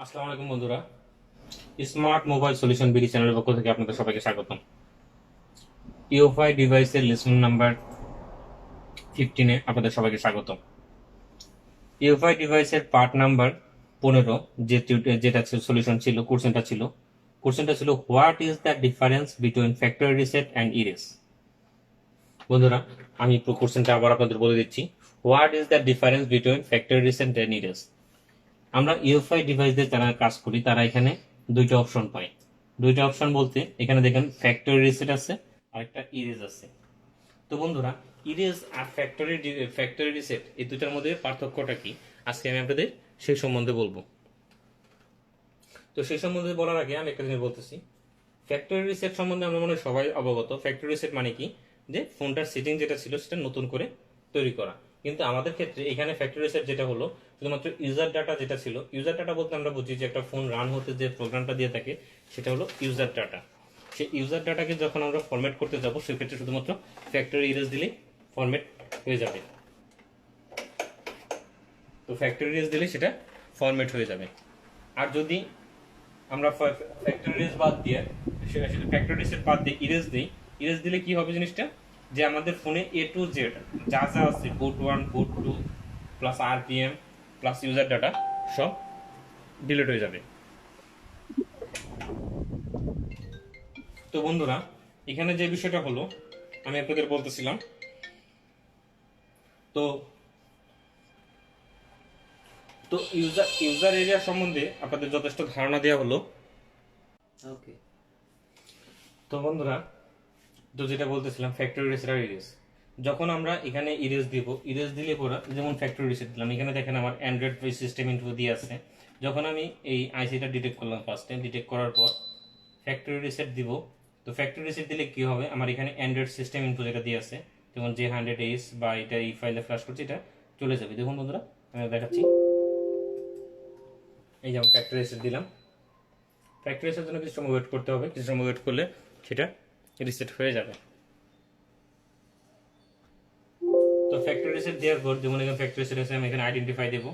আসসালামু আলাইকুম বন্ধুরা, স্মার্ট মোবাইল সলিউশন বিডি চ্যানেলের পক্ষ থেকে আপনাদের সবাইকে স্বাগতম। ইউএফআই ডিভাইসের লেসন নাম্বার 15-এ আপনাদের সবাইকে স্বাগতম। ইউএফআই ডিভাইসের পার্ট নাম্বার 15 যেটা সলিউশন ছিল, কোশ্চেনটা ছিল what is the difference between factory reset and erase. বন্ধুরা, আমি কোশ্চেনটা আবার আপনাদের বলে দিচ্ছি। What is the difference between factory reset and erase. আমরা ইউএফআই ডিভাইস দিয়ে যারা কাজ করি তারা এখানে দুইটা অপশন পাই। দুইটা অপশন বলতে এখানে দেখেন ফ্যাক্টরি রিসেট আছে আর একটা ইরেজ আছে। তো বন্ধুরা, ইরেজ আর ফ্যাক্টরি রিসেট এই দুটার মধ্যে পার্থক্যটা কি, আজকে আমি আপনাদের সেই সম্বন্ধে বলবো। তো সেই সম্বন্ধে বলার আগে আমি একটা জিনিস বলতেছি। ফ্যাক্টরি রিসেট সম্বন্ধে আমরা মনে হয় সবাই অবগত। ফ্যাক্টরি রিসেট মানে কি, যে ফোনটার সেটিং যেটা ছিল সেটা নতুন করে তৈরি করা। কিন্তু আমাদের ক্ষেত্রে এখানে ফ্যাক্টরি রিসেট যেটা হলো, শুধুমাত্র ইউজার ডাটা যেটা ছিল, ইউজার ডাটা বলতে আমরা বুঝি যে একটা ফোন রান হতে যে প্রোগ্রামটা দিয়ে থাকে সেটা হলো ইউজার ডাটা। সেই ইউজার ডাটাকে যখন আমরা ফরম্যাট করতে যাব সেক্ষেত্রে শুধুমাত্র ফ্যাক্টরি ইরেজ দিলেই ফরম্যাট হয়ে যাবে। তো ফ্যাক্টরি ইরেজ দিলে সেটা ফরম্যাট হয়ে যাবে। আর যদি আমরা ফ্যাক্টরি ইরেজ বাদ দিয়ে ফ্যাক্টরি রিসেট বাদ দিয়ে ইরেজ দিলে কি হবে জিনিসটা, যে আমাদের ফোনে এ টু জেড যা যা আছে, বুট 1 বুট 2 plus RPM plus user data সব ডিলিট হয়ে যাবে। তো বন্ধুরা, এখানে যে বিষয়টা হলো আমি আপনাদের বলতেছিলাম, তো তো ইউজার এরিয়া সম্বন্ধে আপনাদের যথেষ্ট ধারণা দেওয়া হলো। ওকে। তো বন্ধুরা, তো যেটা বলতেছিলাম ফ্যাক্টরি রিসেট আর ইরেজ, যখন আমরা এখানে ইরেজ দিলে পরে যেমন ফ্যাক্টরি রিসেট দিলাম, এখানে দেখেন আমার অ্যান্ড্রয়েড সিস্টেম ইনফো দিয়ে আছে। যখন আমি এই আইসিটা ডিটেক্ট করলাম, ফার্স্টে ডিটেক্ট করার পর ফ্যাক্টরি রিসেট দিব। তো ফ্যাক্টরি রিসেট দিলে কি হবে, আমার এখানে অ্যান্ড্রয়েড সিস্টেম ইনফো যেটা দিয়ে আছে, যেমন J100S বা এটা এই ফাইলে ফ্ল্যাশ করছি, এটা চলে যাবে। দেখুন বন্ধুরা, আমি দেখাচ্ছি। এই যেমন ফ্যাক্টরি রিসেট দিলাম, ফ্যাক্টরি রিসেটের জন্য কিছু সময় ওয়েট করতে হবে, কিছু সময় ওয়েট করলে সেটা রিসেট হয়ে যাবে। তো ফ্যাক্টরি রিসেট দেওয়ার পর যেমন এখানে ফ্যাক্টরি রিসেট আছে, আমি এখানে আইডেন্টিফাই দেব।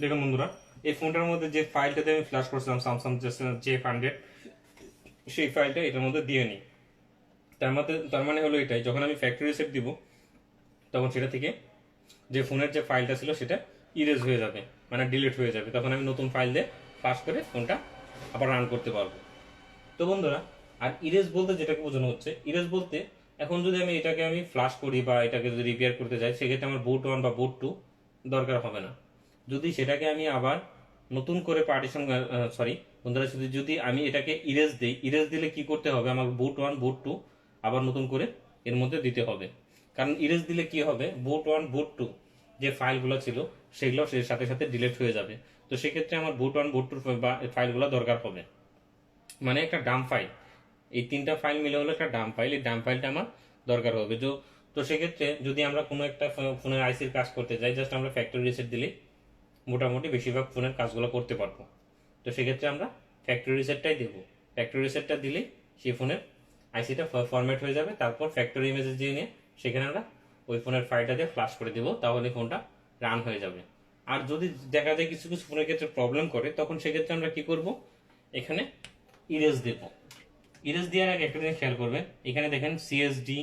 দেখুন বন্ধুরা, এই ফোনটার মধ্যে যে ফাইলটাতে আমি ফ্ল্যাশ করছিলাম স্যামসাং J100, সেই ফাইলটা এটার মধ্যে দিয়ে নিই। তার মানে হলো এটাই, যখন আমি ফ্যাক্টরি রিসেট দিব তখন সেটা থেকে যে ফোনের যে ফাইলটা ছিল সেটা ইরেজ হয়ে যাবে, মানে ডিলিট হয়ে যাবে। তখন আমি নতুন ফাইল দিয়ে ফ্ল্যাশ করে ফোনটা আবার রান করতে পারবো। তো বন্ধুরা, আর ইরেজ বলতে যেটাকে বোঝানো হচ্ছে, ইরেজ বলতে এখন যদি আমি ফ্লাশ করি বা এটাকে যদি রিপেয়ার করতে যাই, সেক্ষেত্রে আমার বুট 1 বা বুট 2 দরকার হবে না। যদি সেটাকে আমি আবার নতুন করে বন্ধুরা, যদি আমি এটাকে ইরেজ দিলে কি করতে হবে, আমার বুট 1 বুট 2 আবার নতুন করে এর মধ্যে দিতে হবে। কারণ ইরেজ দিলে কি হবে, বুট 1 বুট 2 যে ফাইলগুলো ছিল সেগুলো সাথে সাথে ডিলিট হয়ে যাবে। তো সেক্ষেত্রে আমার বুট 1 বুট 2 ফাইলগুলো দরকার হবে, মানে একটা ডাম্প ফাইল। এই তিনটা ফাইল মিলে হলো একটা ডাম্প ফাইল। এই ডাম্প ফাইলটা আমার দরকার হবে। তো সেক্ষেত্রে যদি আমরা কোনো একটা ফোনের আইসির কাজ করতে যাই, জাস্ট আমরা ফ্যাক্টরি রিসেট দিলে মোটামুটি বেশিরভাগ ফোনের কাজগুলো করতে পারবো। তো সেক্ষেত্রে আমরা ফ্যাক্টরি রিসেটটাই দেবো। ফ্যাক্টরি রিসেটটা দিলে সেই ফোনের আইসিটা ফরম্যাট হয়ে যাবে। তারপর ফ্যাক্টরি ইমেজে দিয়ে নিয়ে সেখানে আমরা ওই ফোনের ফাইলটা দিয়ে ফ্লাশ করে দেবো, তাহলে ফোনটা রান হয়ে যাবে। আর যদি দেখা যায় কিছু কিছু ফোনের ক্ষেত্রে প্রবলেম করে, তখন সেক্ষেত্রে আমরা কি করব, এখানে ইরেজ দেব। ইরেজ দেওয়ার আগে একটা জিনিস খেয়াল করবেন, এখানে দেখেন সিএসডি,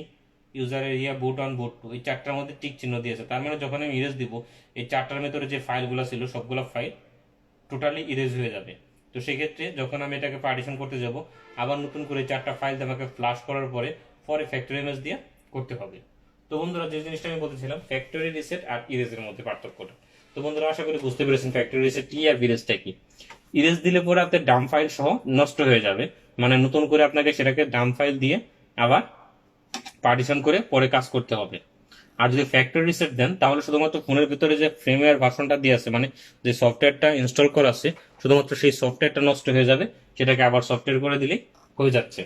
ইউজার এরিয়া, বুট 1 বুট 2 এই চারটার মধ্যে টিক চিহ্ন দিয়েছে। তার মানে যখন আমি ইরেজ দিব, এই চারটার ভেতরে যে ফাইলগুলো ছিল সবগুলো ফাইল টোটালি ইরেজ হয়ে যাবে। তো সেক্ষেত্রে যখন আমি এটাকে পার্টিশন করতে যাব, আবার নতুন করে চারটা ফাইল আমাকে ফ্লাশ করার পরে ফ্যাক্টরি ইমেজ দিয়ে করতে হবে। তো বন্ধুরা, যে জিনিসটা আমি বলতেছিলাম ফ্যাক্টরি রিসেট আর ইরেজের মধ্যে পার্থক্যটা, তো বন্ধুরা আশা করি বুঝতে পেরেছেন ফ্যাক্টরি রিসেট কি আর ইরেজটা কি। ইরেজ দিলে পরে আপনার ডাম্প ফাইল সহ নষ্ট হয়ে যাবে, মানে নতুন করে আপনাকে সেটাকে ডাম্প ফাইল দিয়ে আবার পার্টিশন করে পরে কাজ করতে হবে। আর যদি ফ্যাক্টরি রিসেট দেন, তাহলে শুধুমাত্র ফোনের ভিতরে যে ফ্রেমওয়্যার ভার্সনটা দিয়ে আছে, মানে যে সফটওয়্যারটা ইনস্টল করা আছে, শুধুমাত্র সেই সফটওয়্যারটা নষ্ট হয়ে যাবে, সেটাকে আবার সফটওয়্যার করে দিলেই হয়ে যাচ্ছে।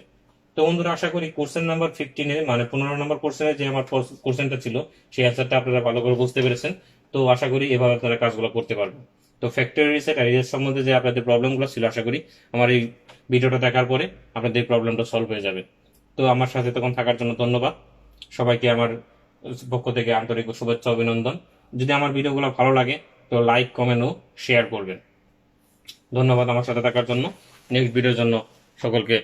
তো বন্ধুরা, আশা করি কোশ্চেন নাম্বার 15-এ, মানে 15 নম্বর কোশ্চেনে যে আমার কোশ্চেনটা ছিল সেই অ্যান্সারটা আপনারা ভালো করে বুঝতে পেরেছেন। তো আশা করি এভাবে আপনারা কাজগুলো করতে পারবেন। তো ফ্যাক্টরি রিসেট আর ইরেজ সম্বন্ধে যে আপনাদের প্রবলেমগুলো ছিল, আশা করি আমার এই ভিডিওটা দেখার পরে আপনাদের এই প্রবলেমটা সলভ হয়ে যাবে। তো আমার সাথে তখন থাকার জন্য ধন্যবাদ। সবাইকে আমার পক্ষ থেকে আন্তরিক শুভেচ্ছা অভিনন্দন। যদি আমার ভিডিওগুলো ভালো লাগে তো তো লাইক কমেন্ট ও শেয়ার করবেন। ধন্যবাদ আমার সাথে থাকার জন্য। নেক্সট ভিডিওর জন্য সকলকে